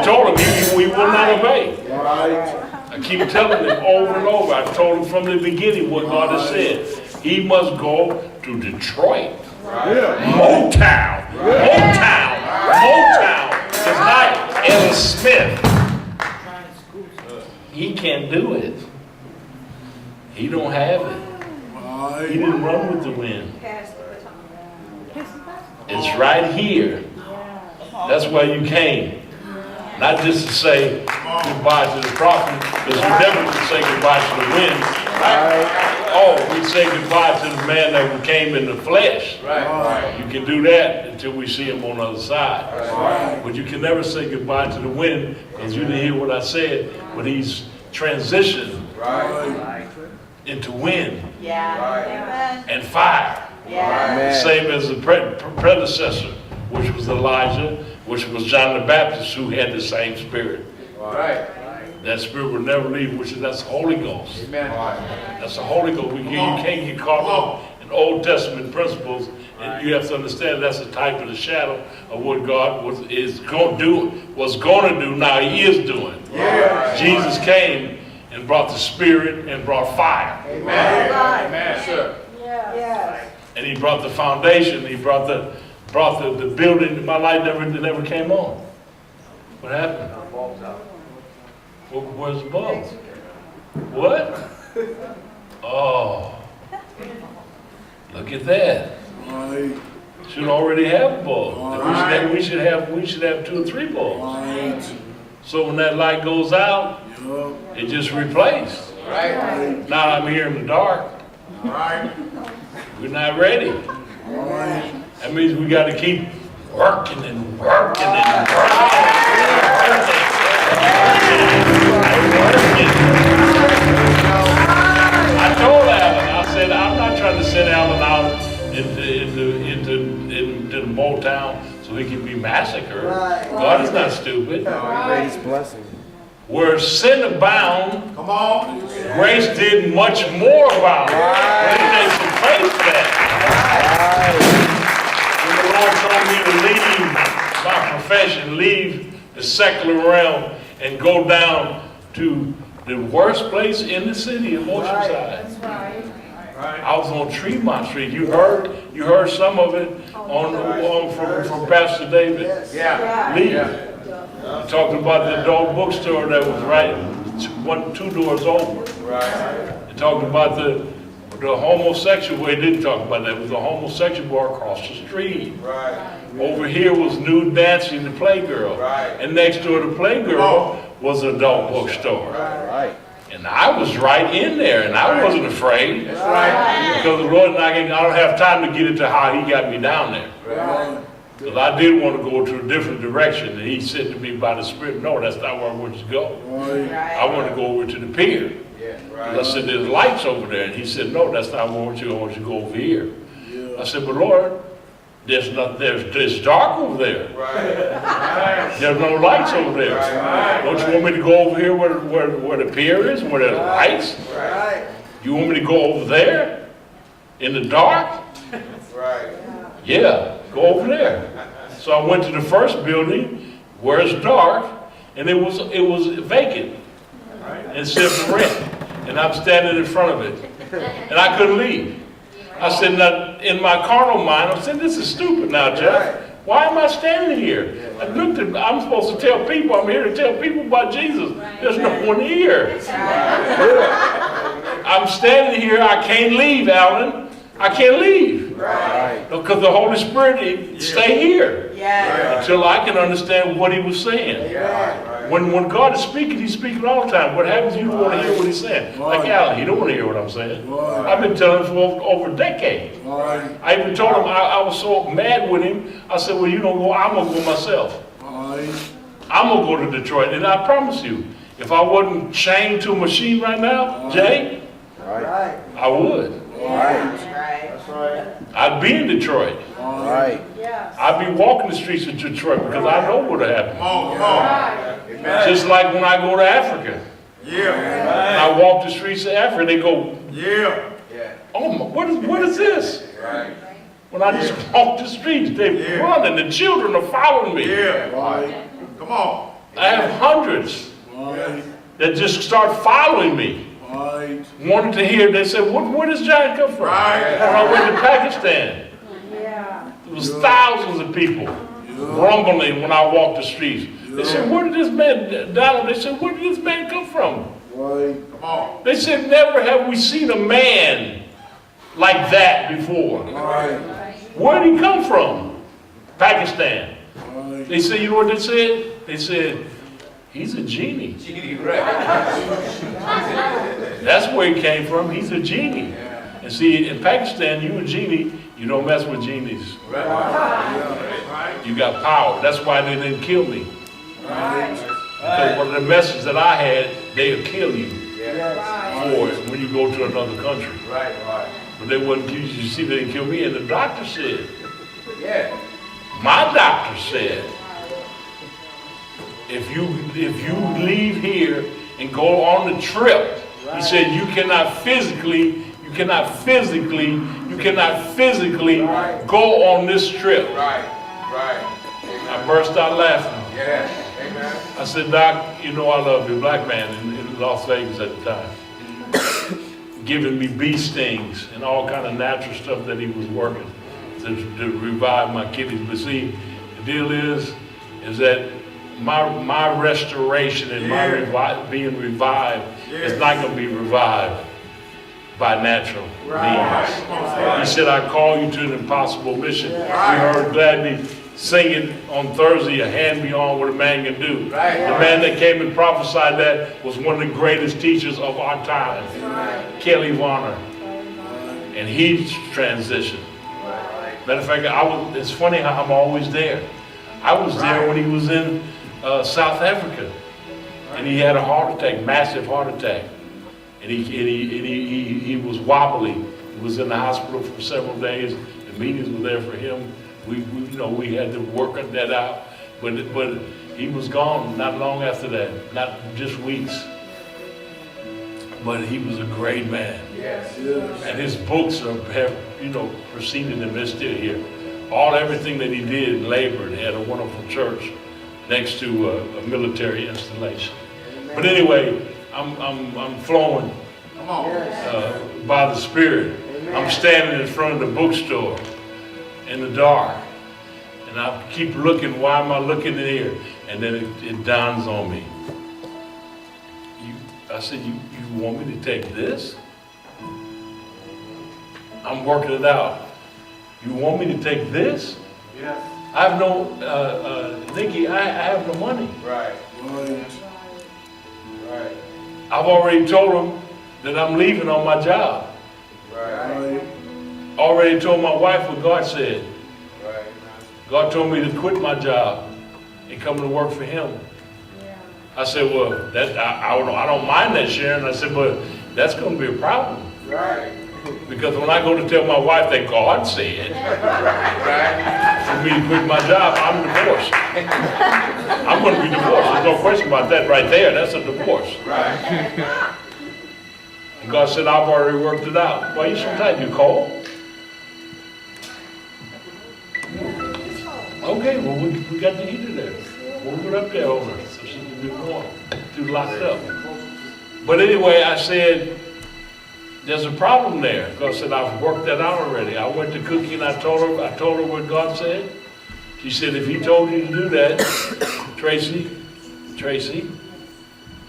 told him he will not obey. Right. I keep telling him over and over. I told him from the beginning what God has said. He must go to Detroit. Motown. Motown is not Ellis Smith. He can't do it. He don't have it. He didn't run with the wind. It's right here. That's why you came. Not just to say goodbye to the prophet, because you never can say goodbye to the wind. Oh, we say goodbye to the man that came in the flesh. You can do that until we see him on the other side. But you can never say goodbye to the wind, because you didn't hear what I said, but he's transitioned into wind and fire. Same as the predecessor, which was Elijah, which was John the Baptist, who had the same spirit. That spirit will never leave, that's the Holy Ghost. Amen. That's the Holy Ghost. You can't get caught up in Old Testament principles, and you have to understand that's a type of the shadow of what God was going to do. Now He is doing. Jesus came and brought the Spirit and brought fire. Amen. Amen, sir. And He brought the foundation. He brought the building. My light never came on. What happened? Where's the bulb? What? Oh, look at that. Should already have bulbs. We should have 2 or 3 bulbs. So when that light goes out, it just replaced. Now I'm here in the dark. We're not ready. That means we got to keep working and working and working. I told Alan, I said, I'm not trying to send Alan out into the Motown so he can be massacred. God is not stupid. Greatest blessing. Where sin abound, grace did much more abound. There's some praise for that. When the Lord told me to leave my profession, leave the secular realm, and go down to the worst place in the city of Oceanside. I was on Tremont Street. You heard some of it from Pastor David. Lee. Talking about the adult bookstore that was right 2 doors over. Talking about the homosexual. Well, he didn't talk about that. It was the homosexual bar across the street. Over here was nude dancing, the Playgirl. And next door to Playgirl was an adult bookstore. And I was right in there, and I wasn't afraid. Because the Lord and I don't have time to get into how He got me down there. Because I did want to go to a different direction, and He said to me by the Spirit, no, that's not where I want you to go. I want to go over to the pier. I said, there's lights over there. And He said, no, that's not where I want you to go. I want you to go over here. I said, but Lord, there's dark over there. There's no lights over there. Don't you want me to go over here where the pier is, where there's lights? You want me to go over there in the dark? Yeah, go over there. So I went to the first building where it's dark, and it was vacant and said for rent. And I'm standing in front of it, and I couldn't leave. I said, now, in my carnal mind, I said, this is stupid now, Jeff. Why am I standing here? I'm supposed to tell people, I'm here to tell people about Jesus. There's no one here. I'm standing here, I can't leave, Alan. I can't leave. Because the Holy Spirit, stay here. Until I can understand what He was saying. When God is speaking, He's speaking all the time. What happens if you don't want to hear what He's saying? Like Alan, he don't want to hear what I'm saying. I've been telling him for over a decade. I even told him, I was so mad with him, I said, well, you don't go, I'm going to go myself. I'm going to go to Detroit. And I promise you, if I wasn't chained to a machine right now, Jay, I would. I'd be in Detroit. I'd be walking the streets of Detroit because I know what happened. Just like when I go to Africa. And I walk the streets of Africa, they go, oh, what is this? When I just walk the streets, they run and the children are following me. Come on. I have hundreds Right. that just start following me. Right. Wanted to hear, they said, where does John come from? Right. When I went to Pakistan, it was thousands of people grumbling when I walked the streets. They said, where did this man, Donald, they said, where did this man come from? Right. Come on. They said, never have we seen a man like that before. Right. Where did he come from? Pakistan. Right. They said, you know what they said? They said, he's a genie. That's where he came from. He's a genie. And see, in Pakistan, you a genie, you don't mess with genies. You got power. That's why they didn't kill me. Because one of the messages that I had, they'll kill you for it when you go to another country. Right. Right. But they wouldn't kill you. You see, they didn't kill me. And the doctor said, Yeah. my doctor said, if you leave here and go on the trip, he said you cannot physically go on this trip. Right. Right. I burst out laughing. Yeah. Amen. I said, Doc, you know I love you, black man in Las Vegas at the time, giving me bee stings and all kind of natural stuff that he was working to revive my kidneys. But see, the deal is that my restoration and my being revived is not going to be revived by natural means. He said, I call you to an impossible mission. We heard Gladney singing on Thursday, a hand beyond what a man can do. The man that came and prophesied that was one of the greatest teachers of our time, Kelly Warner. And he's transitioned. Matter of fact, it's funny how I'm always there. I was there when he was in South Africa, and he had a heart attack, massive heart attack, and he was wobbly. He was in the hospital for several days. The meetings were there for him. We had to work that out, but he was gone not long after that, not just weeks. But he was a great man. Yes. And his books have preceded him. They're still here. Everything that he did and labored, he had a wonderful church next to a military installation. Amen. But anyway, I'm flowing by the Spirit. Amen. I'm standing in front of the bookstore in the dark, and I keep looking. Why am I looking in here? And then it dawns on me. I said, you want me to take this? I'm working it out. You want me to take this? Yes. I have no, Nikki, I have no money. Right. Right. I've already told him that I'm leaving on my job. Right. Already told my wife what God said. Right. God told me to quit my job and come to work for him. I said, well, I don't mind that, Sharon. I said, but that's going to be a problem. Right. Because when I go to tell my wife that God said for me to quit my job, I'm divorced. I'm going to be divorced. There's no question about that right there. That's a divorce. Right. And God said, I've already worked it out. Why are you so tight? You cold? Okay, well, we got the heater there. We'll put it up there over her so she can be warm. Too locked up. But anyway, I said, there's a problem there. God said, I've worked that out already. I went to Cookie and I told her what God said. She said, if he told you to do that, Tracy,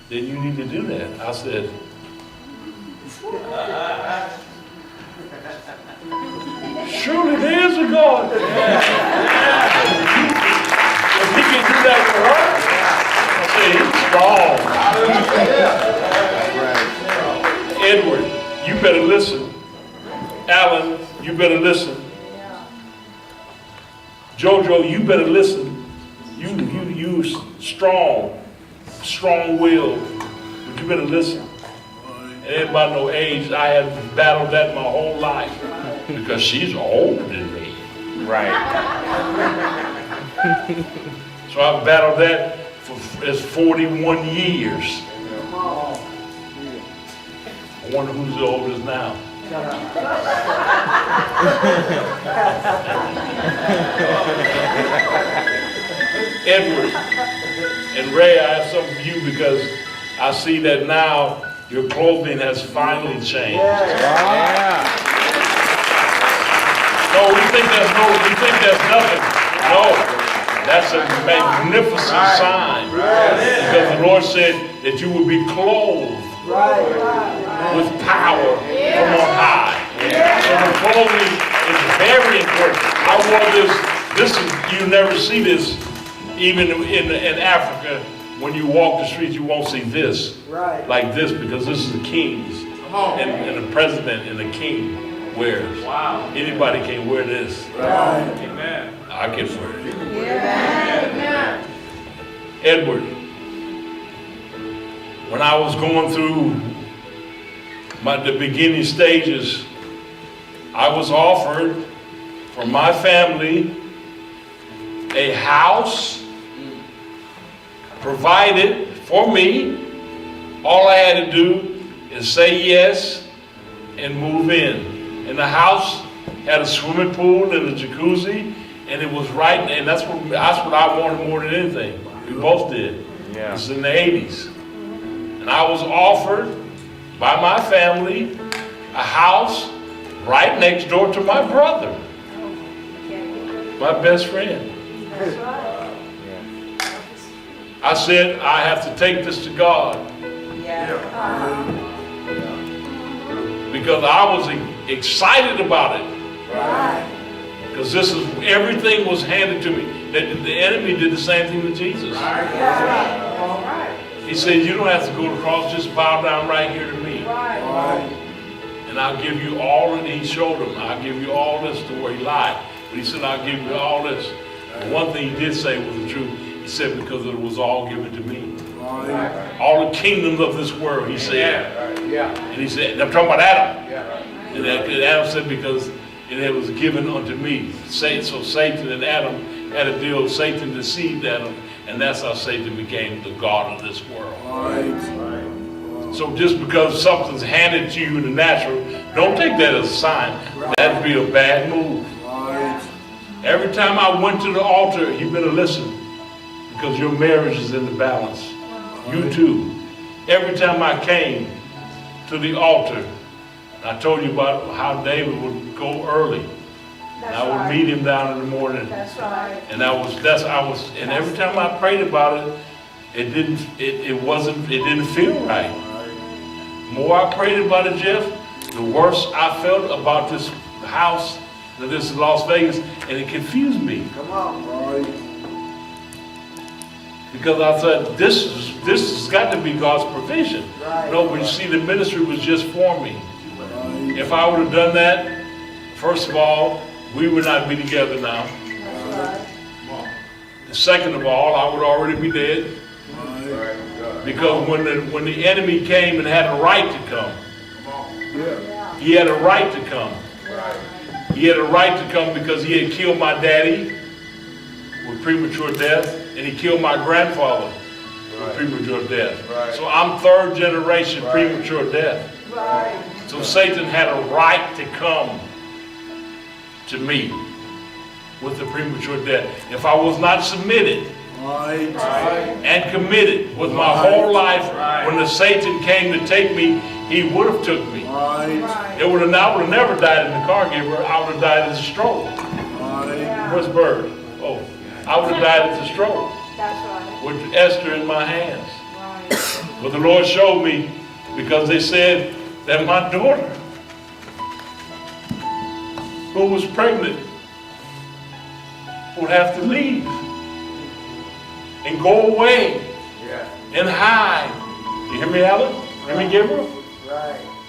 then you need to do that. I said, surely there is a God. If he can do that for her, I say he's strong. Edward, you better listen. Alan, you better listen. Jojo, you better listen. You strong-willed, but you better listen. It ain't about no age. I have battled that my whole life because she's older than me. Right. So I've battled that for 41 years. I wonder who's the oldest now. Edward, And Ray, I have something for you because I see that now your clothing has finally changed. Yeah. No, we think there's nothing. No, that's a magnificent sign. Because the Lord said that you will be clothed with power from on high. So the clothing is very important. I wore this is, you never see this, even in Africa. When you walk the streets, you won't see this like this, because this is the kings and the president and the king wears. Wow. Anybody can wear this. Amen. I can wear it. Yeah. Edward, when I was going through the beginning stages, I was offered from my family a house provided for me. All I had to do is say yes and move in. And the house had a swimming pool and a jacuzzi, and it was right, and that's what I wanted more than anything. We both did. Yeah. It was in the 80s. And I was offered by my family a house right next door to my brother, my best friend. That's right. I said, I have to take this to God. Because I was excited about it. Because everything was handed to me. The enemy did the same thing to Jesus. He said, you don't have to go to the cross, just bow down right here to me. And I'll give you all that he showed him. I'll give you all this to where he lied. But he said, I'll give you all this. But one thing he did say was the truth. He said, because it was all given to me. All the kingdoms of this world, he said. And he said, I'm talking about Adam. And Adam said, because it was given unto me. So Satan and Adam had a deal. Satan deceived Adam. And that's how Satan became the God of this world. So just because something's handed to you in the natural, don't take that as a sign. That'd be a bad move. Every time I went to the altar, you better listen. Because your marriage is in the balance. You too. Every time I came to the altar, I told you about how David would go early. And I would meet him down in the morning. That's right. And and every time I prayed about it, it didn't feel right. The more I prayed about it, Jeff, the worse I felt about this house, this is Las Vegas, and it confused me. Come on, boy. Because I thought, this has got to be God's provision. No, but you see, the ministry was just for me. If I would have done that, first of all, we would not be together now. Second of all, I would already be dead. Because when the enemy came and had a right to come, he had a right to come. He had a right to come because he had killed my daddy with premature death, and he killed my grandfather with premature death. So I'm third generation premature death. So Satan had a right to come to me with the premature death. If I was not submitted and committed with my whole life, when the Satan came to take me, he would have took me. I would have never died in the car giver. I would have died as a stroke. Where's Bird? Oh, I would have died as a stroke. With Esther in my hands. But the Lord showed me, because they said that my daughter, who was pregnant, would have to leave and go away and hide. You hear me, Alan? Hear me, Gabriel?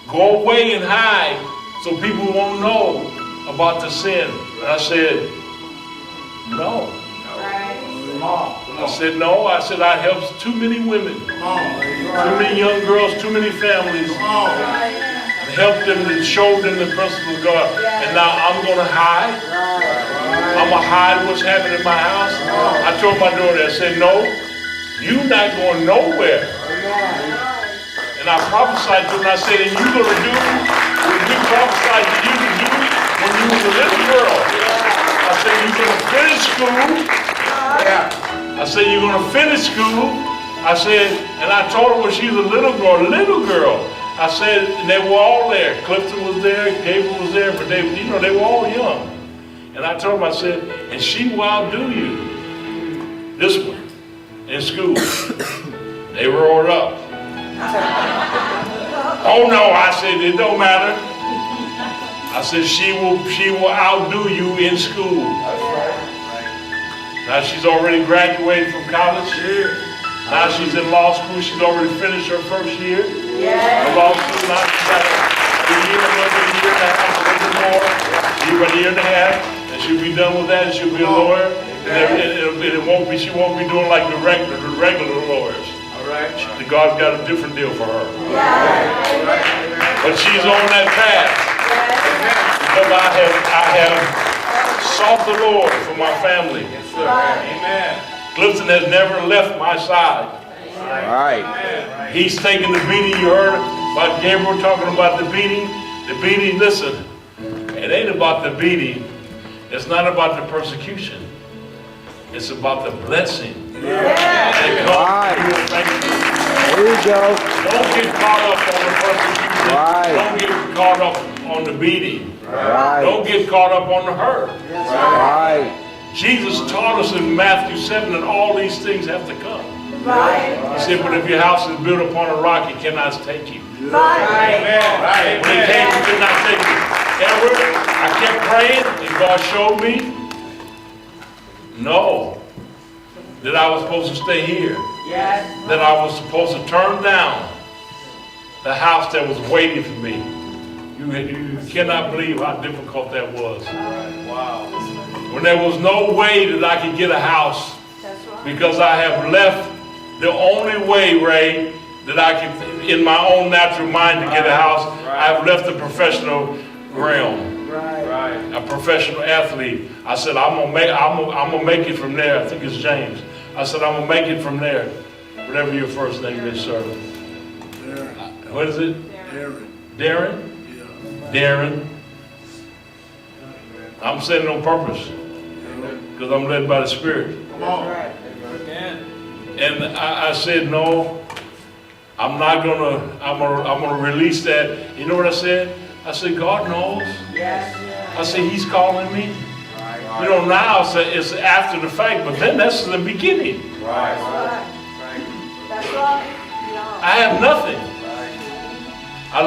Go away and hide so people won't know about the sin. And I said, no. I said, no. I said, I helped too many women, too many young girls, too many families. Helped them and showed them the principle of God. And now I'm going to hide. I'm going to hide what's happening in my house. I told my daughter, I said, no, you're not going nowhere. And I prophesied to her, and I said, and you're going to do what we prophesied to you to do when you was a little girl. I said, you're going to finish school. I I said, you're going to finish school. I said, and I told her when she was a little girl. I said, and they were all there. Clifton was there, Gabriel was there, but they were all young. And I told them, I said, and she will outdo you. This one, in school. They roared up. Oh no, I said, it don't matter. I said, she will outdo you in school. Now she's already graduated from college. Now she's in law school. She's already finished her first year. Of law school. Now she's got a year and a half, and she'll be done with that, and she'll be a lawyer. And she won't be doing like the regular lawyers. All right. God's got a different deal for her. But she's on that path. Because I have sought the Lord for my family. Yes, sir. Amen. Clifton has never left my side. Right. He's taken the beating. You heard about Gabriel talking about the beating. The beating, listen, it ain't about the beating. It's not about the persecution. It's about the blessing. That comes through your There you go. Don't get caught up on the persecution. Right. Don't get caught up on the beating. Right. Don't get caught up on the hurt. Right. Jesus taught us in Matthew 7 that all these things have to come. He said, but if your house is built upon a rock, it cannot take you. Amen. Right. When it came, it could not take you. Edward, I kept praying, and God showed me, no, that I was supposed to stay here. That I was supposed to turn down the house that was waiting for me. You cannot believe how difficult that was. Wow. When there was no way that I could get a house, because I have left the only way, Ray, that I can, in my own natural mind, to get a house, I've left the professional realm. Right. A professional athlete. I said, I'm gonna make it from there. I think it's James. I said, I'm gonna make it from there. Whatever your first name is, sir. What is it? Darren? Darren. I'm saying it on purpose. Because I'm led by the Spirit. Come on. And I said, no, I'm gonna release that. You know what I said? I said, God knows. I said, He's calling me. You know, now it's after the fact, but then that's the beginning. I have nothing. I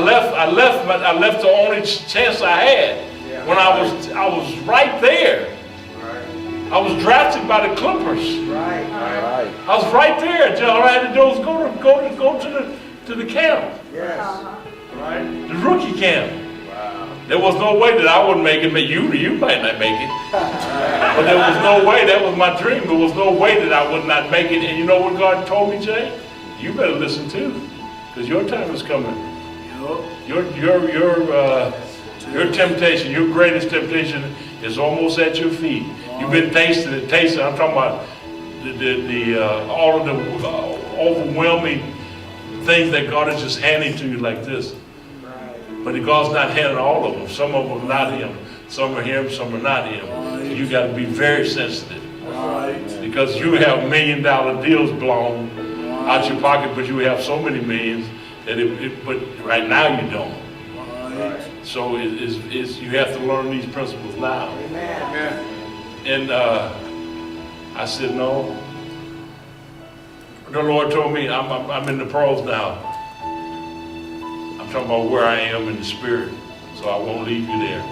left the only chance I had when I was right there. I was drafted by the Clippers. Right. I was right there. All I had to do was go to the camp. The rookie camp. There was no way that I wouldn't make it. You might not make it. But there was no way. That was my dream. There was no way that I would not make it. And you know what God told me, Jay? You better listen too. Because your time is coming. Your temptation, your greatest temptation is almost at your feet. You've been tasting it. I'm talking about all of the overwhelming things that God is just handing to you like this. But God's not handing all of them. Some of them are not Him. Some are Him, some are not Him. You got to be very sensitive. Because you have $1 million deals blown out your pocket, but you have so many millions that but right now you don't. So you have to learn these principles now. And I said, no. The Lord told me, I'm in the pros now. I'm talking about where I am in the Spirit, so I won't leave you there.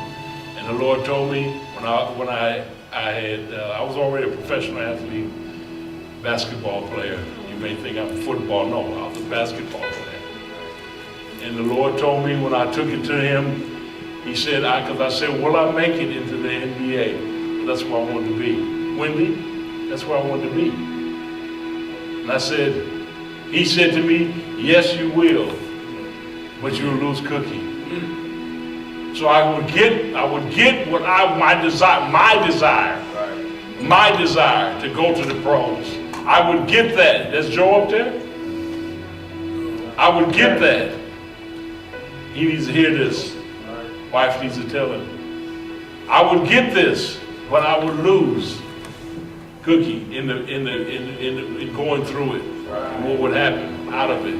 And the Lord told me when I was already a professional athlete, basketball player. You may think I'm a football. No, I was a basketball player. And the Lord told me when I took it to Him, He said, because I said, will I make it into the NBA? That's where I wanted to be. Wendy, that's where I wanted to be. And I said, He said to me, yes, you will, but you'll lose Cookie. So I would get what my desire to go to the pros. I would get that. There's Joe up there. I would get that. He needs to hear this. Wife needs to tell him. I would get this, but I would lose Cookie in going through it. What would happen out of it?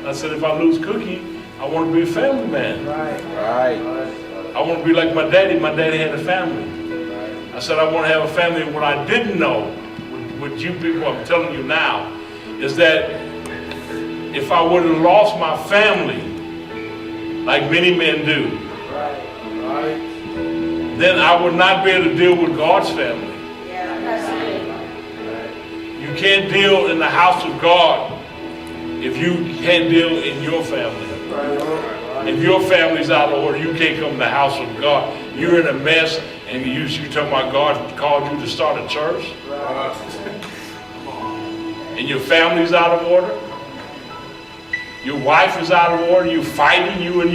I said, if I lose Cookie, I want to be a family man. Right. I want to be like my daddy. My daddy had a family. I said, I want to have a family. What I didn't know, what you people, I'm telling you now, is that if I would have lost my family, like many men do, then I would not be able to deal with God's family. You can't deal in the house of God if you can't deal in your family. If your family's out of order, you can't come to the house of God. You're in a mess, and you talking about God called you to start a church, and your family's out of order. Your wife is out of order. You fighting. You and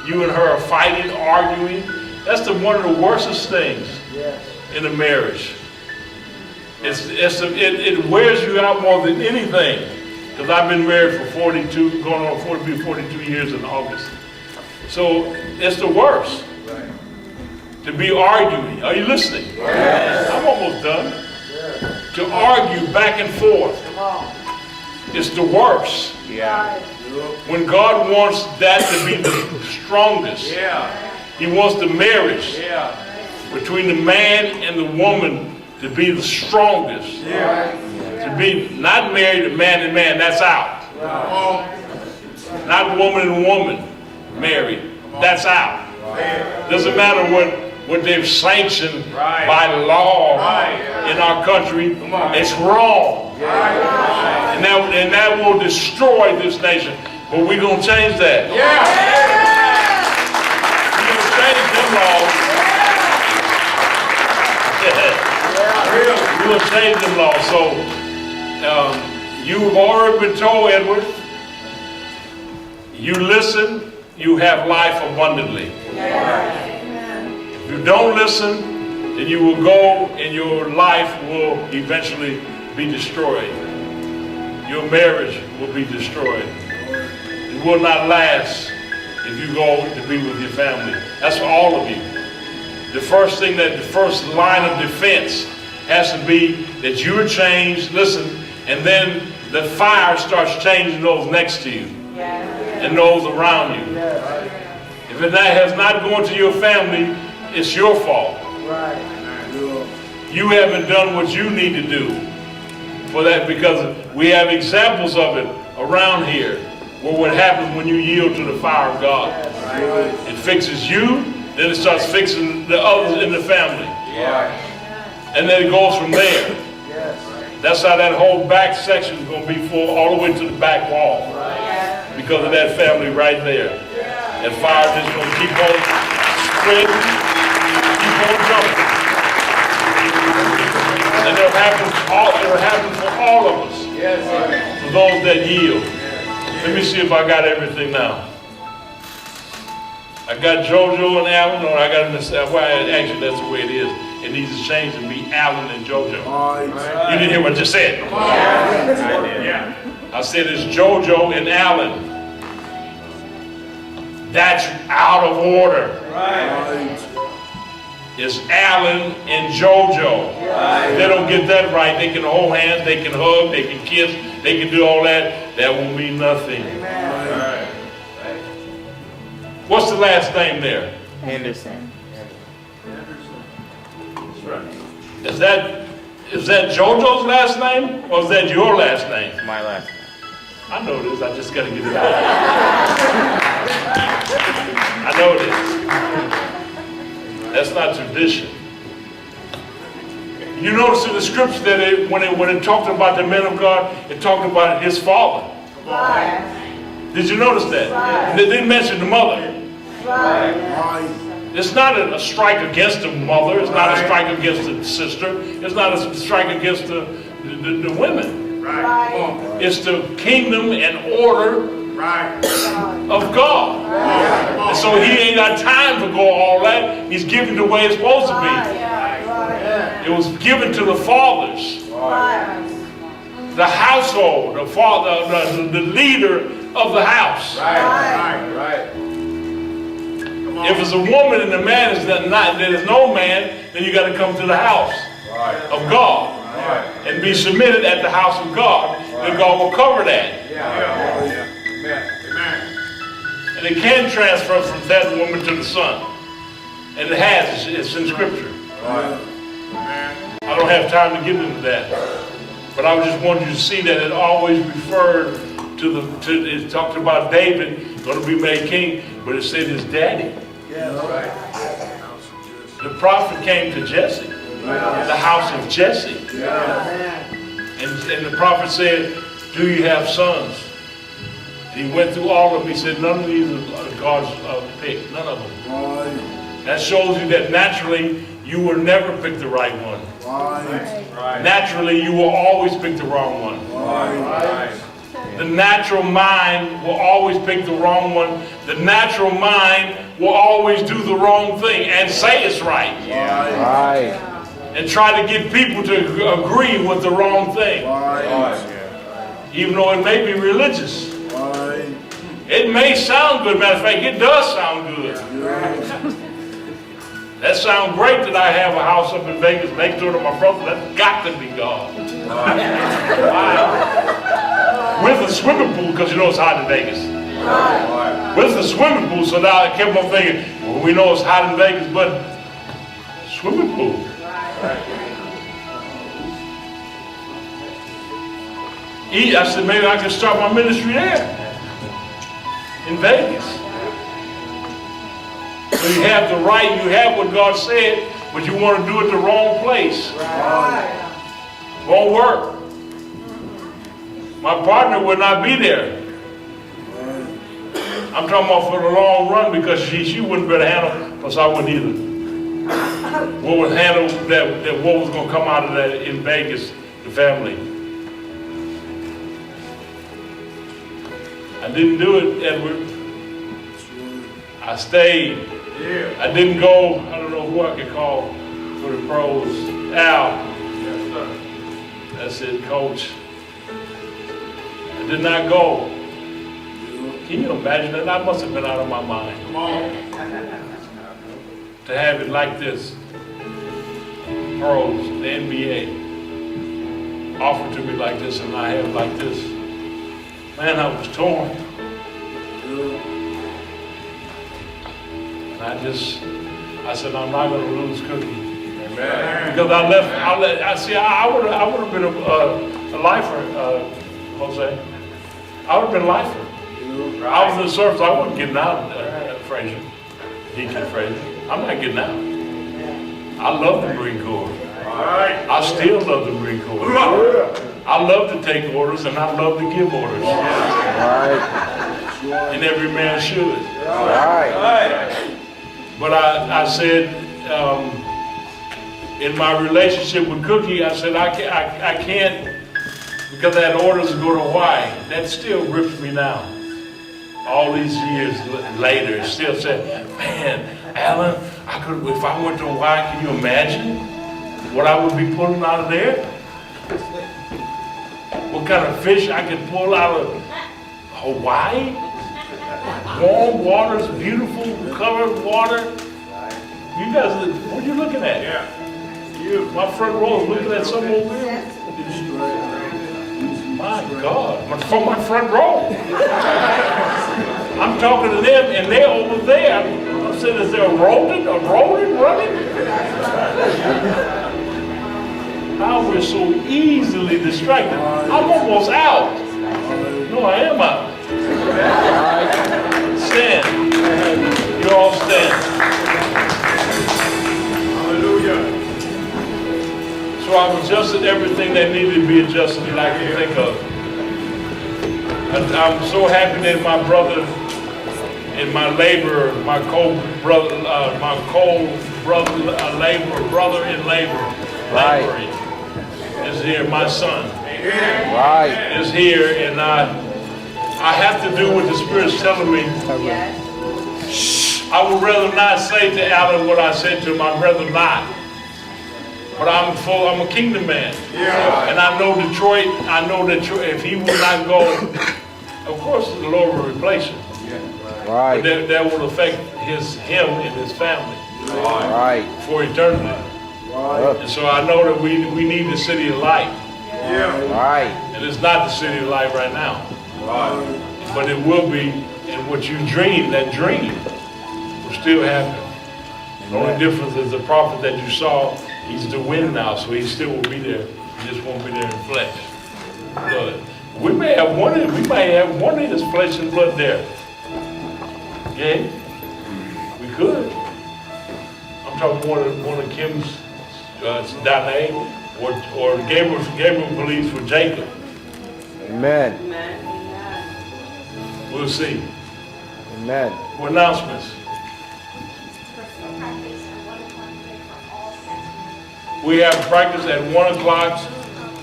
her are fighting, arguing. That's one of the worstest things in a marriage. It wears you out more than anything. Because I've been married for 42 years in August. So it's the worst. To be arguing. Are you listening? Yes. I'm almost done. To argue back and forth. It's the worst. Yeah. When God wants that to be the strongest. He wants the marriage between the man and the woman to be the strongest. To be not married to man and man, that's out. Not woman and woman married, that's out. Doesn't matter what they've sanctioned by law in our country, it's wrong. And that will destroy this nation. But we're going to change that. We're going to change the law. So you've already been told, Edward, you listen, you have life abundantly. If you don't listen, then you will go and your life will eventually be destroyed. Your marriage will be destroyed. It will not last if you go to be with your family. That's for all of you. The first line of defense has to be that you're changed, listen, and then the fire starts changing those next to you and those around you. If that has not gone to your family, it's your fault. You haven't done what you need to do for that, because we have examples of it around here where what happens when you yield to the fire of God. It fixes you, then it starts fixing the others in the family. And then it goes from there. That's how that whole back section is going to be full all the way to the back wall. Because of that family right there. That fire is going to keep on spreading, keep on jumping. And it'll happen for all of us. For those that yield. Let me see if I got everything now. I got JoJo and Alan, or I got actually that's the way it is. It needs to change and be Alan and JoJo. You didn't hear what I just said? I said it's JoJo and Alan. That's out of order. It's Alan and JoJo. If they don't get that right, they can hold hands, they can hug, they can kiss, they can do all that. That will mean nothing. What's the last name there? Henderson. Is that JoJo's last name, or is that your last name? My last name. I know it is. I just got to get it out. I know it is. That's not tradition. You notice in the scripture that when it talked about the men of God, it talked about his father. Did you notice that? They didn't mention the mother. It's not a strike against the mother. It's not a strike against the sister. It's not a strike against the women. It's the kingdom and order of God. And so he ain't got time to go all that. He's giving the way it's supposed to be. It was given to the fathers. The household, the father, the leader of the house. If it's a woman and the man is not, there is no man, then you got to come to the house. of God and be submitted at the house of God, then God will cover that. And it can transfer from that woman to the son. And it has, it's in Scripture. I don't have time to get into that. But I just wanted you to see that it always referred it talked about David going to be made king, but it said his daddy. The prophet came to Jesse, the house of Jesse. And the prophet said, do you have sons? And he went through all of them. He said, none of these are God's pick, none of them. That shows you that naturally you will never pick the right one. Naturally you will always pick the wrong one. The natural mind will always pick the wrong one. The natural mind will always do the wrong thing and say it's right. And try to get people to agree with the wrong thing. Even though it may be religious. It may sound good. Matter of fact, it does sound good. That sounds great that I have a house up in Vegas next door to my brother. That's got to be God. With a swimming pool, because you know it's hot in Vegas. With the swimming pool, so now I kept on thinking, well, we know it's hot in Vegas, but swimming pool. I said, maybe I can start my ministry there, in Vegas. So you have the right, you have what God said, but you want to do it the wrong place. Won't work. My partner would not be there. I'm talking about for the long run, because she wouldn't better handle, because I wouldn't either. What would handle that what was going to come out of that in Vegas, the family. I didn't do it, Edward. I stayed. I didn't go. I don't know who I could call for the pros. Al. That's it, coach. I did not go. Can you imagine that? I must have been out of my mind. Come on. To have it like this. Pros, the NBA, offered to me like this, and I have it like this. Man, I was torn. And I said, I'm not going to lose Cookie. Amen. Because I would have been a lifer, Jose. I would have been a lifer. I was in the service, I wasn't getting out, Frazier. Deacon Frazier. I'm not getting out. I love the Marine Corps. I still love the Marine Corps. I love to take orders, and I love to give orders. And every man should. But I said, in my relationship with Cookie, I said, I can't, because I had orders to go to Hawaii. That still rips me now. All these years later, it still said, man, Alan, if I went to Hawaii, can you imagine what I would be pulling out of there? What kind of fish I could pull out of Hawaii? Warm waters, beautiful, covered water. You guys, what are you looking at? You, my front row is looking at something over there. My God, from my front row. I'm talking to them, and they're over there. I'm saying, is there a rodent running? How we're so easily distracted. I'm almost out. No, I am out. Stand. You all stand. Hallelujah. So I've adjusted everything that needed to be adjusted that I can think of. I'm so happy that my brother and my laborer, my co-brother, brother in labor, laboring, is here. My son is here, and I have to do what the Spirit's telling me. I would rather not say to Alan what I said to him. I'd rather not. But I'm a kingdom man. And I know Detroit. I know that if he will not go, of course the Lord will replace him. But that will affect him and his family for eternity. And so I know that we need the city of light. Right. And it's not the city of light right now. But it will be, and what you dream, that dream will still happen. The only difference is the prophet that you saw, he's the wind now, so he still will be there. He just won't be there in flesh. Blood. We might have one of his flesh and blood there. Yeah? We could. I'm talking one of Kim's Danae or Gabriel believes for Jacob. Amen. We'll see. Amen. For announcements. We have practice at 1 o'clock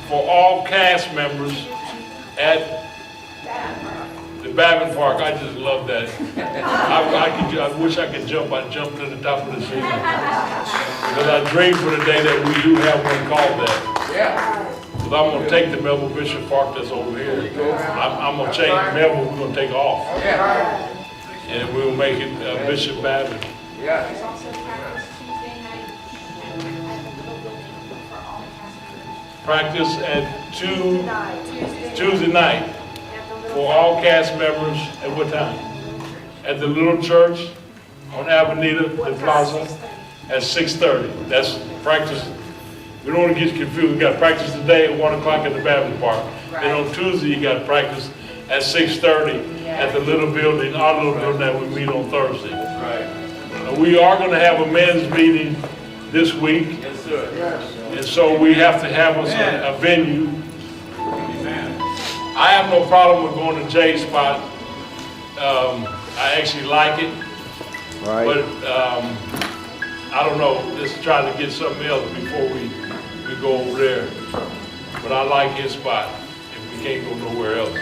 for all cast members at the Babin Park. I just love that. I wish I could jump. I jumped to the top of the ceiling. Because I dream for the day that we do have one called that. Because I'm going to take the Melville Bishop Park that's over here. I'm going to change Melville. We're going to take off. And we'll make it Bishop Babin. There's also practice Tuesday night at the little building for all cast members. Practice at Tuesday night for all cast members at what time? At the little church on Avenida, the plaza, at 6:30. That's practice. We don't want to get confused. We got practice today at 1 o'clock at the Babin Park. Then on Tuesday you got practice at 6:30 at the little building, our little building that we meet on Thursday. We are going to have a men's meeting this week. Yes, sir. And so we have to have us a venue. I have no problem with going to Jay's spot. I actually like it. Right. But I don't know, just trying to get something else before we go over there. But I like his spot if we can't go nowhere else.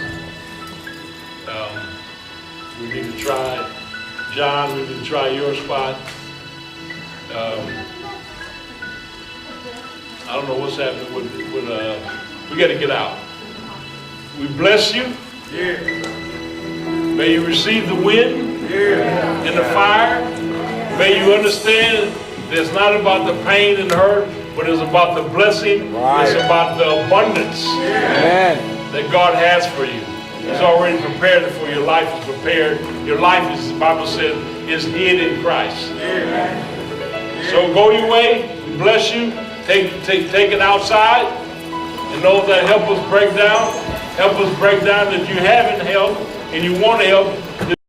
We need to try, John, we need to try your spot. I don't know what's happening with we got to get out. We bless you. May you receive the wind and the fire. May you understand that it's not about the pain and hurt, but it's about the blessing. It's about the abundance that God has for you. He's already prepared it for you. Your life is prepared. Your life is, the Bible says, is hid in Christ. So go your way. We bless you. Take it outside. And those that help us break down that you haven't helped and you want to help.